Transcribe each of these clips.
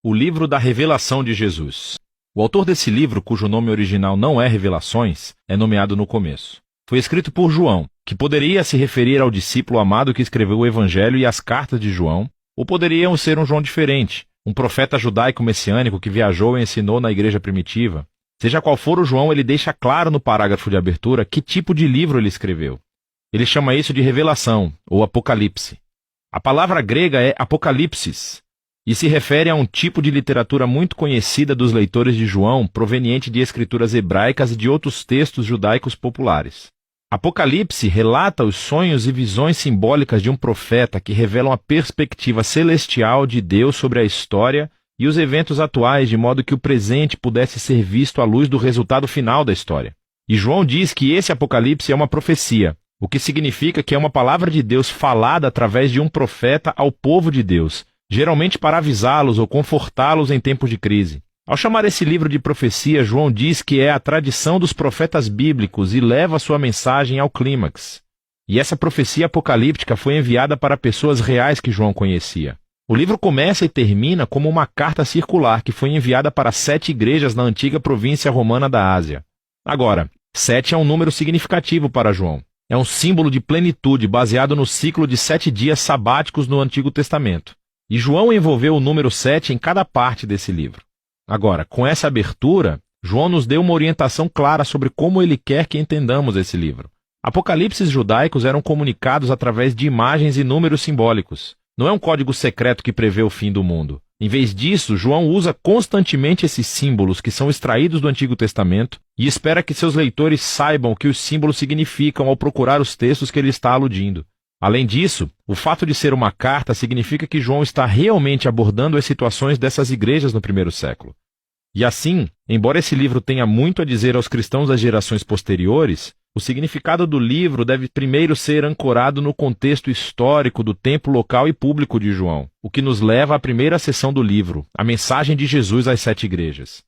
O livro da revelação de Jesus. O autor desse livro, cujo nome original não é Revelações, é nomeado no começo. Foi escrito por João, que poderia se referir ao discípulo amado que escreveu o Evangelho e as cartas de João, ou poderiam ser um João diferente, um profeta judaico messiânico que viajou e ensinou na igreja primitiva. Seja qual for o João, ele deixa claro no parágrafo de abertura que tipo de livro ele escreveu. Ele chama isso de revelação, ou apocalipse. A palavra grega é apocalipsis, e se refere a um tipo de literatura muito conhecida dos leitores de João, proveniente de escrituras hebraicas e de outros textos judaicos populares. Apocalipse relata os sonhos e visões simbólicas de um profeta que revelam a perspectiva celestial de Deus sobre a história e os eventos atuais, de modo que o presente pudesse ser visto à luz do resultado final da história. E João diz que esse Apocalipse é uma profecia, o que significa que é uma palavra de Deus falada através de um profeta ao povo de Deus, geralmente para avisá-los ou confortá-los em tempos de crise. Ao chamar esse livro de profecia, João diz que é a tradição dos profetas bíblicos e leva sua mensagem ao clímax. E essa profecia apocalíptica foi enviada para pessoas reais que João conhecia. O livro começa e termina como uma carta circular que foi enviada para 7 igrejas na antiga província romana da Ásia. Agora, 7 é um número significativo para João. É um símbolo de plenitude baseado no ciclo de 7 dias sabáticos no Antigo Testamento. E João envolveu o número 7 em cada parte desse livro. Agora, com essa abertura, João nos deu uma orientação clara sobre como ele quer que entendamos esse livro. Apocalipses judaicos eram comunicados através de imagens e números simbólicos. Não é um código secreto que prevê o fim do mundo. Em vez disso, João usa constantemente esses símbolos que são extraídos do Antigo Testamento e espera que seus leitores saibam o que os símbolos significam ao procurar os textos que ele está aludindo. Além disso, o fato de ser uma carta significa que João está realmente abordando as situações dessas igrejas no primeiro século. E assim, embora esse livro tenha muito a dizer aos cristãos das gerações posteriores, o significado do livro deve primeiro ser ancorado no contexto histórico do tempo local e público de João, o que nos leva à primeira seção do livro, a mensagem de Jesus às 7 igrejas.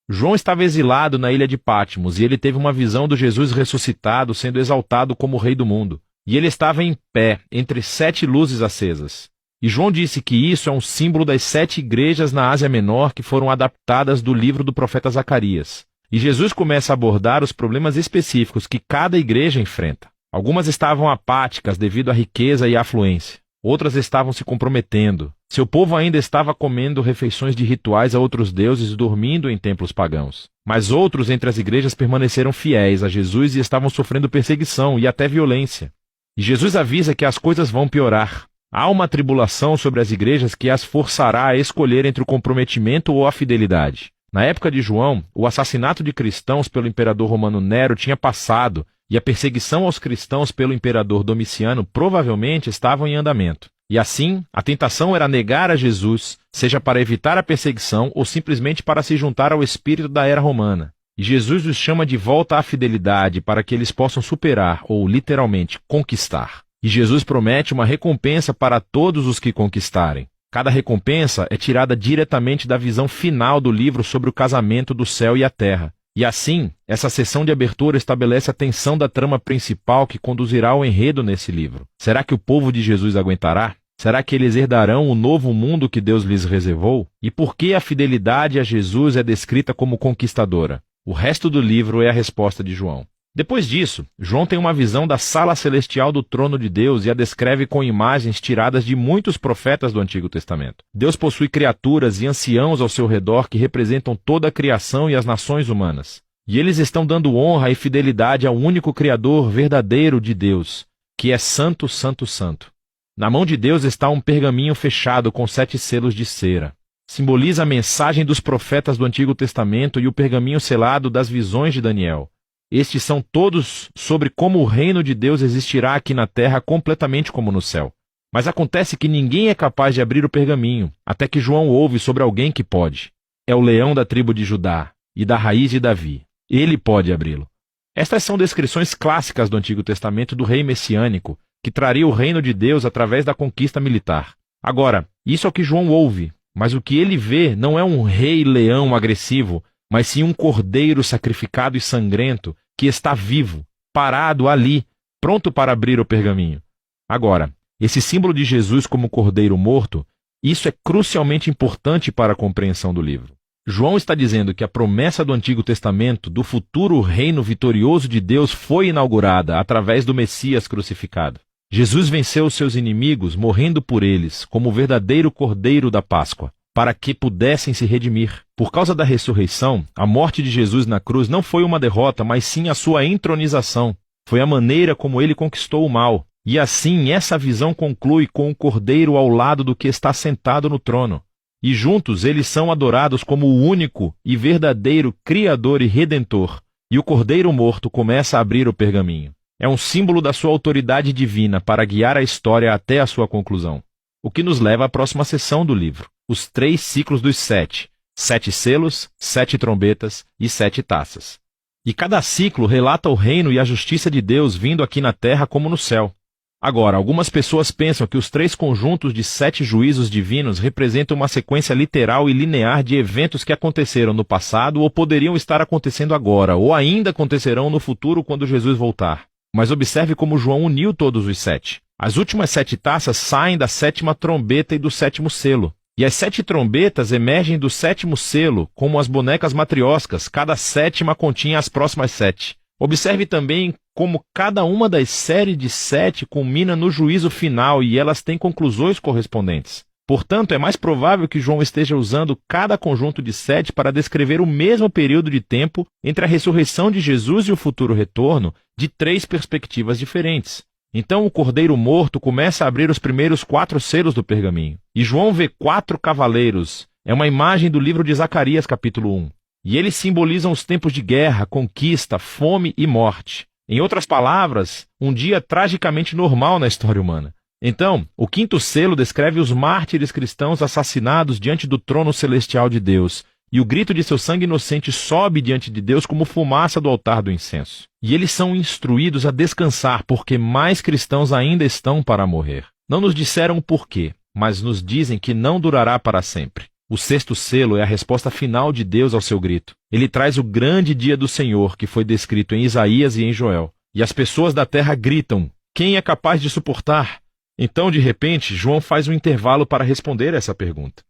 João estava exilado na ilha de Patmos e ele teve uma visão do Jesus ressuscitado sendo exaltado como Rei do mundo. E ele estava em pé, entre 7 luzes acesas. E João disse que isso é um símbolo das 7 igrejas na Ásia Menor que foram adaptadas do livro do profeta Zacarias. E Jesus começa a abordar os problemas específicos que cada igreja enfrenta. Algumas estavam apáticas devido à riqueza e à afluência. Outras estavam se comprometendo. Seu povo ainda estava comendo refeições de rituais a outros deuses e dormindo em templos pagãos. Mas outros entre as igrejas permaneceram fiéis a Jesus e estavam sofrendo perseguição e até violência. E Jesus avisa que as coisas vão piorar. Há uma tribulação sobre as igrejas que as forçará a escolher entre o comprometimento ou a fidelidade. Na época de João, o assassinato de cristãos pelo imperador romano Nero tinha passado e a perseguição aos cristãos pelo imperador Domiciano provavelmente estavam em andamento. E assim, a tentação era negar a Jesus, seja para evitar a perseguição ou simplesmente para se juntar ao espírito da era romana. E Jesus os chama de volta à fidelidade para que eles possam superar, ou literalmente, conquistar. E Jesus promete uma recompensa para todos os que conquistarem. Cada recompensa é tirada diretamente da visão final do livro sobre o casamento do céu e a terra. E assim, essa sessão de abertura estabelece a tensão da trama principal que conduzirá ao enredo nesse livro. Será que o povo de Jesus aguentará? Será que eles herdarão o novo mundo que Deus lhes reservou? E por que a fidelidade a Jesus é descrita como conquistadora? O resto do livro é a resposta de João. Depois disso, João tem uma visão da sala celestial do trono de Deus e a descreve com imagens tiradas de muitos profetas do Antigo Testamento. Deus possui criaturas e anciãos ao seu redor que representam toda a criação e as nações humanas. E eles estão dando honra e fidelidade ao único Criador verdadeiro de Deus, que é Santo, Santo, Santo. Na mão de Deus está um pergaminho fechado com 7 selos de cera. Simboliza a mensagem dos profetas do Antigo Testamento e o pergaminho selado das visões de Daniel. Estes são todos sobre como o reino de Deus existirá aqui na terra completamente como no céu. Mas acontece que ninguém é capaz de abrir o pergaminho, até que João ouve sobre alguém que pode. É o leão da tribo de Judá e da raiz de Davi. Ele pode abri-lo. Estas são descrições clássicas do Antigo Testamento do rei messiânico, que traria o reino de Deus através da conquista militar. Agora, isso é o que João ouve. Mas o que ele vê não é um rei-leão agressivo, mas sim um cordeiro sacrificado e sangrento que está vivo, parado ali, pronto para abrir o pergaminho. Agora, esse símbolo de Jesus como cordeiro morto Isso é crucialmente importante para a compreensão do livro. João está dizendo que a promessa do Antigo Testamento do futuro reino vitorioso de Deus foi inaugurada através do Messias crucificado. Jesus venceu os seus inimigos, morrendo por eles, como o verdadeiro Cordeiro da Páscoa, para que pudessem se redimir. Por causa da ressurreição, a morte de Jesus na cruz não foi uma derrota, mas sim a sua entronização. Foi a maneira como ele conquistou o mal. E assim, essa visão conclui com o Cordeiro ao lado do que está sentado no trono. E juntos eles são adorados como o único e verdadeiro Criador e Redentor. E o Cordeiro morto começa a abrir o pergaminho. É um símbolo da sua autoridade divina para guiar a história até a sua conclusão. O que nos leva à próxima seção do livro. Os 3 ciclos dos 7. 7 selos, 7 trombetas e 7 taças. E cada ciclo relata o reino e a justiça de Deus vindo aqui na terra como no céu. Agora, algumas pessoas pensam que os 3 conjuntos de 7 juízos divinos representam uma sequência literal e linear de eventos que aconteceram no passado ou poderiam estar acontecendo agora, ou ainda acontecerão no futuro quando Jesus voltar. Mas observe como João uniu todos os 7. As últimas 7 taças saem da 7ª trombeta e do 7º selo. E as 7 trombetas emergem do 7º selo, como as bonecas matrioscas, cada 7ª continha as próximas 7. Observe também como cada uma das séries de 7 culmina no juízo final e elas têm conclusões correspondentes. Portanto, é mais provável que João esteja usando cada conjunto de 7 para descrever o mesmo período de tempo entre a ressurreição de Jesus e o futuro retorno, de 3 perspectivas diferentes. Então o Cordeiro morto começa a abrir os primeiros 4 selos do pergaminho. E João vê 4 cavaleiros. É uma imagem do livro de Zacarias, capítulo 1. E eles simbolizam os tempos de guerra, conquista, fome e morte. Em outras palavras, um dia tragicamente normal na história humana. Então, o 5º selo descreve os mártires cristãos assassinados diante do trono celestial de Deus, e o grito de seu sangue inocente sobe diante de Deus como fumaça do altar do incenso. E eles são instruídos a descansar, porque mais cristãos ainda estão para morrer. Não nos disseram o porquê, mas nos dizem que não durará para sempre. O 6º selo é a resposta final de Deus ao seu grito. Ele traz o grande dia do Senhor, que foi descrito em Isaías e em Joel. E as pessoas da terra gritam: quem é capaz de suportar? Então, de repente, João faz um intervalo para responder essa pergunta.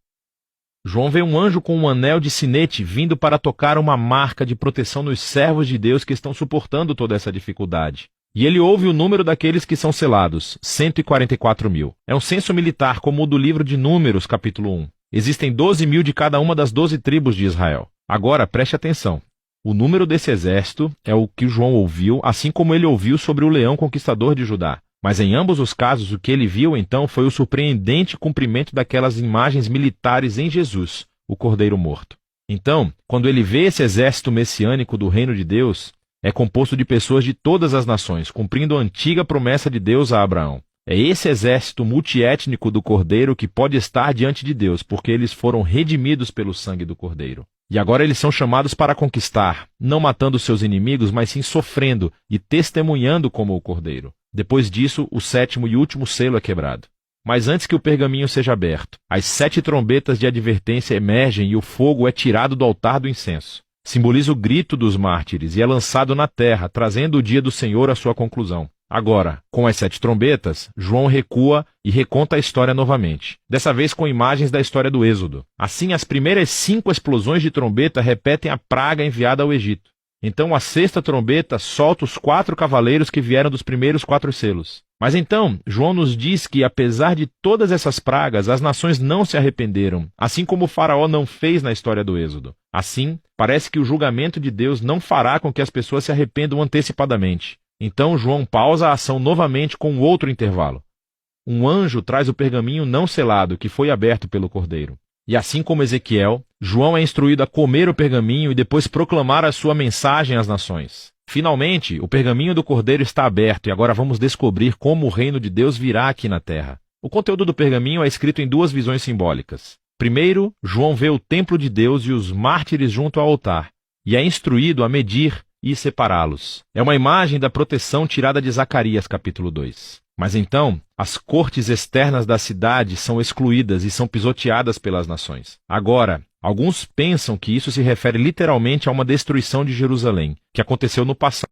João vê um anjo com um anel de sinete vindo para tocar uma marca de proteção nos servos de Deus que estão suportando toda essa dificuldade. E ele ouve o número daqueles que são selados, 144.000. É um censo militar como o do livro de Números, capítulo 1. Existem 12.000 de cada uma das 12 tribos de Israel. Agora, preste atenção. O número desse exército é o que João ouviu, assim como ele ouviu sobre o leão conquistador de Judá. Mas em ambos os casos, o que ele viu então foi o surpreendente cumprimento daquelas imagens militares em Jesus, o Cordeiro morto. Então, quando ele vê esse exército messiânico do reino de Deus, é composto de pessoas de todas as nações, cumprindo a antiga promessa de Deus a Abraão. É esse exército multiétnico do Cordeiro que pode estar diante de Deus, porque eles foram redimidos pelo sangue do Cordeiro. E agora eles são chamados para conquistar, não matando seus inimigos, mas sim sofrendo e testemunhando como o Cordeiro. Depois disso, o 7º e último selo é quebrado. Mas antes que o pergaminho seja aberto, as 7 trombetas de advertência emergem e o fogo é tirado do altar do incenso. Simboliza o grito dos mártires e é lançado na terra, trazendo o dia do Senhor à sua conclusão. Agora, com as 7 trombetas, João recua e reconta a história novamente, dessa vez com imagens da história do Êxodo. Assim, as primeiras 5 explosões de trombeta repetem a praga enviada ao Egito. Então a 6ª trombeta solta os 4 cavaleiros que vieram dos primeiros 4 selos. Mas então, João nos diz que, apesar de todas essas pragas, as nações não se arrependeram, assim como o faraó não fez na história do Êxodo. Assim, parece que o julgamento de Deus não fará com que as pessoas se arrependam antecipadamente. Então João pausa a ação novamente com outro intervalo. Um anjo traz o pergaminho não selado, que foi aberto pelo Cordeiro. E assim como Ezequiel, João é instruído a comer o pergaminho e depois proclamar a sua mensagem às nações. Finalmente, o pergaminho do Cordeiro está aberto e agora vamos descobrir como o reino de Deus virá aqui na terra. O conteúdo do pergaminho é escrito em 2 visões simbólicas. Primeiro, João vê o templo de Deus e os mártires junto ao altar, e é instruído a medir e separá-los. É uma imagem da proteção tirada de Zacarias, capítulo 2. Mas então, as cortes externas da cidade são excluídas e são pisoteadas pelas nações. Agora, alguns pensam que isso se refere literalmente a uma destruição de Jerusalém, que aconteceu no passado.